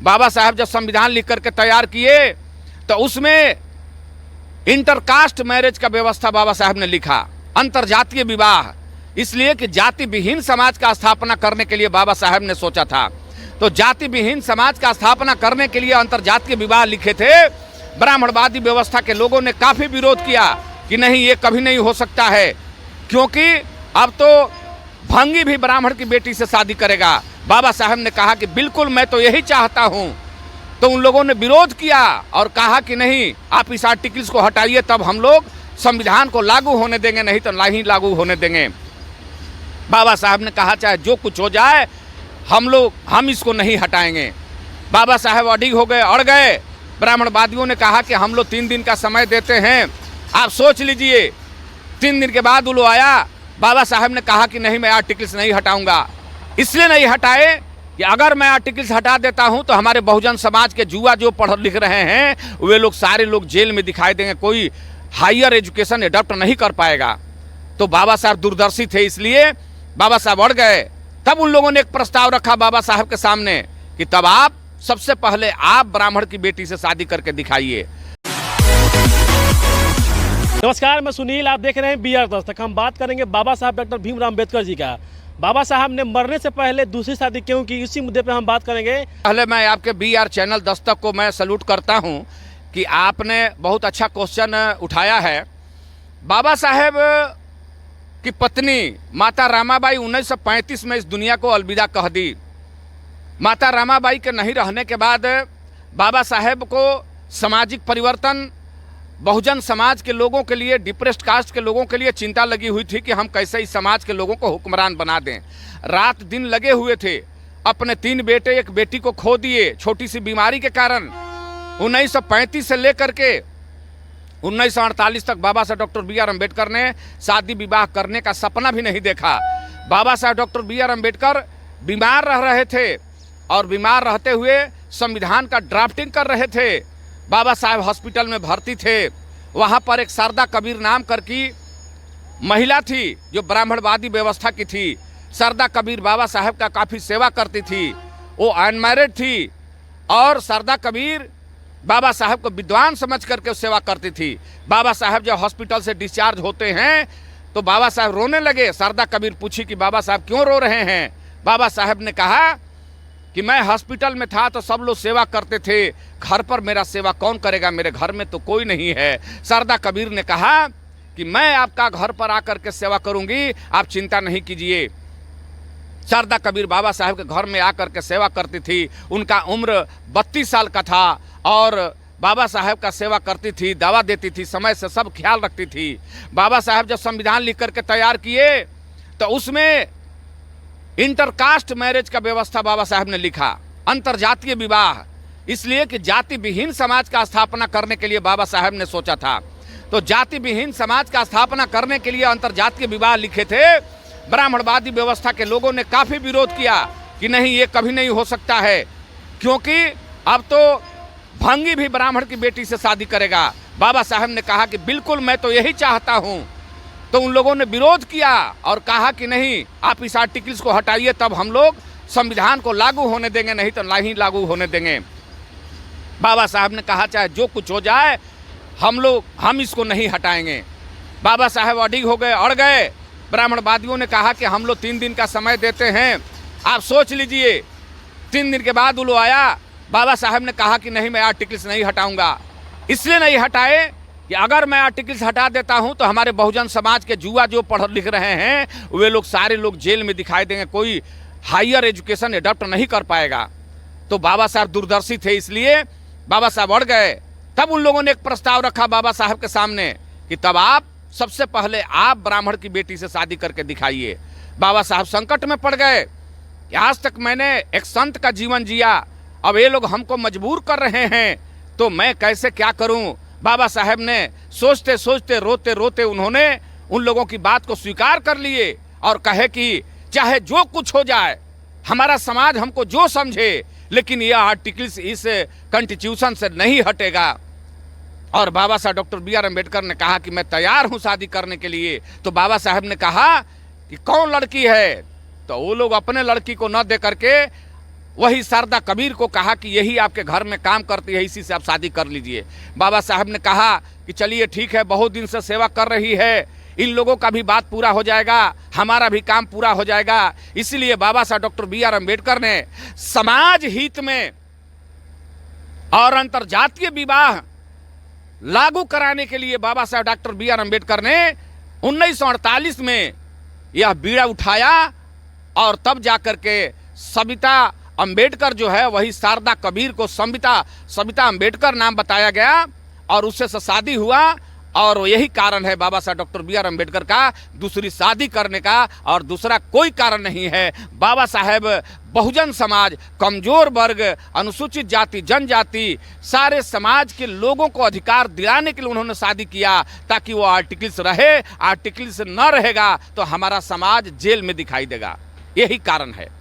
बाबा साहब जब संविधान लिख करके तैयार किए तो उसमें इंटरकास्ट मैरिज का व्यवस्था बाबा साहब ने लिखा, अंतरजातीय विवाह, इसलिए कि जाति विहीन समाज का स्थापना करने के लिए बाबा साहब ने सोचा था। तो जाति विहीन समाज का स्थापना करने के लिए अंतरजातीय विवाह लिखे थे। ब्राह्मणवादी व्यवस्था के लोगों ने काफी विरोध किया कि नहीं, ये कभी नहीं हो सकता है, क्योंकि अब तो भंगी भी ब्राह्मण की बेटी से शादी करेगा। बाबा साहब ने कहा कि बिल्कुल मैं तो यही चाहता हूं। तो उन लोगों ने विरोध किया और कहा कि नहीं, आप इस आर्टिकल्स को हटाइए, तब हम लोग संविधान को लागू होने देंगे, नहीं तो नहीं लागू होने देंगे। बाबा साहब ने कहा चाहे जो कुछ हो जाए हम इसको नहीं हटाएंगे। बाबा साहब अडिग हो गए, अड़ गए। ब्राह्मणवादियों ने कहा कि हम लोग 3 दिन का समय देते हैं, आप सोच लीजिए। 3 दिन के बाद वो आया। बाबा साहब ने कहा कि नहीं, मैं आर्टिकल्स नहीं हटाऊंगा। इसलिए नहीं हटाए कि अगर मैं आर्टिकल्स हटा देता हूं तो हमारे बहुजन समाज के जुआ जो पढ़ लिख रहे हैं वे लोग सारे लोग जेल में दिखाई देंगे, कोई हायर एजुकेशन एडॉप्ट नहीं कर पाएगा। तो बाबा साहब दूरदर्शी थे, इसलिए बाबा साहब अड़ गए। तब उन लोगों ने एक प्रस्ताव रखा बाबा साहब के सामने कि तब आप सबसे पहले आप ब्राह्मण की बेटी से शादी करके दिखाइए। नमस्कार, मैं सुनील, आप देख रहे हैं BR दस्तक। हम बात करेंगे बाबा साहब डॉक्टर भीमराव अम्बेडकर जी का। बाबा साहब ने मरने से पहले दूसरी शादी क्यों की, इसी मुद्दे पे हम बात करेंगे। पहले मैं आपके BR चैनल दस्तक को मैं सैल्यूट करता हूं कि आपने बहुत अच्छा क्वेश्चन उठाया है। बाबा साहब की पत्नी माता रामाबाई 1935 में इस दुनिया को अलविदा कह दी। माता रामाबाई के नहीं रहने के बाद बाबा साहब को सामाजिक परिवर्तन, बहुजन समाज के लोगों के लिए, डिप्रेस्ड कास्ट के लोगों के लिए चिंता लगी हुई थी कि हम कैसे इस समाज के लोगों को हुक्मरान बना दें। रात दिन लगे हुए थे। अपने 3 बेटे, 1 बेटी को खो दिए छोटी सी बीमारी के कारण। 1935 से लेकर के 1948 तक बाबा साहब डॉक्टर BR अम्बेडकर ने शादी विवाह करने का सपना भी नहीं देखा। बाबा साहब डॉक्टर BR अम्बेडकर बीमार रह रहे थे और बीमार रहते हुए संविधान का ड्राफ्टिंग कर रहे थे। बाबा साहब हॉस्पिटल में भर्ती थे। वहाँ पर एक शारदा कबीर नाम करके महिला थी जो ब्राह्मणवादी व्यवस्था की थी। शारदा कबीर बाबा साहब का काफ़ी सेवा करती थी। वो अनमैरिड थी और शारदा कबीर बाबा साहब को विद्वान समझ करके सेवा करती थी। बाबा साहब जब हॉस्पिटल से डिस्चार्ज होते हैं तो बाबा साहब रोने लगे। शारदा कबीर पूछी कि बाबा साहब क्यों रो रहे हैं। बाबा साहब ने कहा कि मैं हॉस्पिटल में था तो सब लोग सेवा करते थे, घर पर मेरा सेवा कौन करेगा, मेरे घर में तो कोई नहीं है। शारदा कबीर ने कहा कि मैं आपका घर पर आकर के सेवा करूंगी, आप चिंता नहीं कीजिए। शारदा कबीर बाबा साहब के घर में आकर के सेवा करती थी। उनका उम्र 32 साल का था और बाबा साहब का सेवा करती थी, दवा देती थी, समय से सब ख्याल रखती थी। बाबा साहब जब संविधान लिख करके तैयार किए तो उसमें इंटरकास्ट मैरिज का व्यवस्था बाबा साहब ने लिखा, अंतरजातीय विवाह, इसलिए कि जाति विहीन समाज का स्थापना करने के लिए बाबा साहब ने सोचा था। तो जाति विहीन समाज का स्थापना करने के लिए अंतरजातीय विवाह लिखे थे। ब्राह्मणवादी व्यवस्था के लोगों ने काफी विरोध किया कि नहीं, ये कभी नहीं हो सकता है, क्योंकि अब तो भंगी भी ब्राह्मण की बेटी से शादी करेगा। बाबा साहब ने कहा कि बिल्कुल मैं तो यही चाहता हूं। तो उन लोगों ने विरोध किया और कहा कि नहीं, आप इस आर्टिकल्स को हटाइए, तब हम लोग संविधान को लागू होने देंगे, नहीं तो नहीं लागू होने देंगे। बाबा साहब ने कहा चाहे जो कुछ हो जाए हम इसको नहीं हटाएंगे। बाबा साहब अडिग हो गए, अड़ गए। ब्राह्मणवादियों ने कहा कि हम लोग 3 दिन का समय देते हैं, आप सोच लीजिए। 3 दिन के बाद वो आया। बाबा साहब ने कहा कि नहीं, मैं आर्टिकल्स नहीं हटाऊंगा। इसलिए नहीं हटाए कि अगर मैं आर्टिकल्स हटा देता हूं तो हमारे बहुजन समाज के जुआ जो पढ़ लिख रहे हैं वे लोग सारे लोग जेल में दिखाई देंगे, कोई हायर एजुकेशन एडॉप्ट नहीं कर पाएगा। तो बाबा साहब दूरदर्शी थे, इसलिए बाबा साहब अड़ गए। तब उन लोगों ने एक प्रस्ताव रखा बाबा साहब के सामने कि तब आप सबसे पहले आप ब्राह्मण की बेटी से शादी करके दिखाइए। बाबा साहब संकट में पड़ गए कि आज तक मैंने एक संत का जीवन जिया, अब ये लोग हमको मजबूर कर रहे हैं, तो मैं कैसे क्या करूं। बाबा साहब ने सोचते सोचते, रोते रोते उन्होंने उन लोगों की बात को स्वीकार कर लिए और कहे कि चाहे जो कुछ हो जाए, हमारा समाज हमको जो समझे, लेकिन यह आर्टिकल्स इस कॉन्स्टिट्यूशन से नहीं हटेगा। और बाबा साहब डॉक्टर BR अम्बेडकर ने कहा कि मैं तैयार हूं शादी करने के लिए। तो बाबा साहब ने कहा कि कौन लड़की है, तो वो लोग अपने लड़की को न दे करके वही शारदा कबीर को कहा कि यही आपके घर में काम करती है, इसी से आप शादी कर लीजिए। बाबा साहब ने कहा कि चलिए ठीक है, बहुत दिन से सेवा कर रही है, इन लोगों का भी बात पूरा हो जाएगा, हमारा भी काम पूरा हो जाएगा। इसलिए बाबा साहब डॉक्टर बी.आर. अम्बेडकर ने समाज हित में और अंतरजातीय विवाह लागू कराने के लिए बाबा साहब डॉक्टर बी.आर. अम्बेडकर ने 1948 में यह बीड़ा उठाया और तब जाकर के सविता अम्बेडकर जो है वही शारदा कबीर को सविता अम्बेडकर नाम बताया गया और उससे शादी हुआ। और यही कारण है बाबा साहब डॉक्टर बी.आर. अम्बेडकर का दूसरी शादी करने का, और दूसरा कोई कारण नहीं है। बाबा साहेब बहुजन समाज, कमजोर वर्ग, अनुसूचित जाति, जनजाति, सारे समाज के लोगों को अधिकार दिलाने के लिए उन्होंने शादी किया, ताकि वो आर्टिकल्स रहे। आर्टिकल्स न रहेगा तो हमारा समाज जेल में दिखाई देगा, यही कारण है।